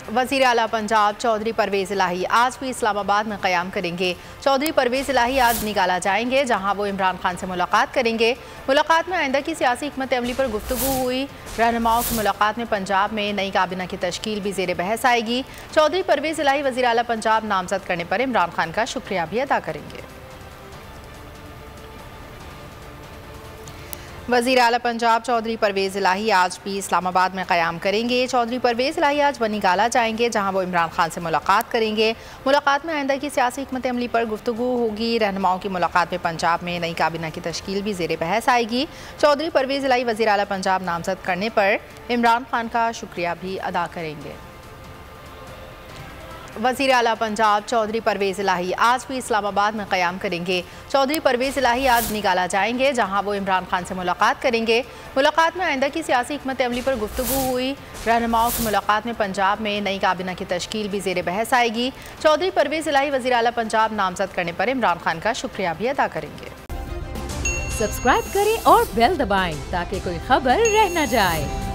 वज़ीर आला पंजाब चौधरी परवेज़ इलाही आज भी इस्लामाबाद में क़याम करेंगे। चौधरी परवेज़ इलाही आज निकाला जाएंगे, जहां वो इमरान खान से मुलाकात करेंगे। मुलाकात में आइंदा की सियासी हिकमत अमली पर गुफ्तगू हुई। रहनुमाओं की मुलाकात में पंजाब में नई काबिना की तश्कील भी ज़ेर बहस आएगी। चौधरी परवेज़ इलाही वज़ीर आला पंजाब नामज़द करने पर इमरान खान का शुक्रिया भी अदा करेंगे। वज़ीर आला पंजाब चौधरी परवेज़ इलाही आज भी इस्लामाबाद में क़याम करेंगे। चौधरी परवेज़ इलाही आज बनीगाला जाएंगे, जहां वो इमरान खान से मुलाकात करेंगे। मुलाकात में आइंदा की सियासी हिकमत अमली पर गुफ्तगू होगी। रहनुमाओं की मुलाकात में पंजाब में नई काबिना की तश्कील भी ज़ेर बहस आएगी। चौधरी परवेज़ इलाही वज़ीर आला पंजाब नामज़द करने पर इमरान खान का शुक्रिया भी अदा करेंगे। वज़ीर आला पंजाब चौधरी परवेज़ इलाही आज भी इस्लामाबाद में क़याम करेंगे। चौधरी परवेज़ इलाही आज निकाला जाएंगे, जहां वो इमरान खान से मुलाकात करेंगे। मुलाकात में आइंदा की सियासी हिकमत अमली पर गुफ्तगू हुई। रहनुमाओं की मुलाकात में पंजाब में नई काबिना की तश्कील भी ज़ेर बहस आएगी। चौधरी परवेज़ इलाही वज़ीर आला पंजाब नामज़द करने पर इमरान खान का शुक्रिया भी अदा करेंगे। सब्सक्राइब करें और बेल दबाएं ताकि कोई खबर रह न जाए।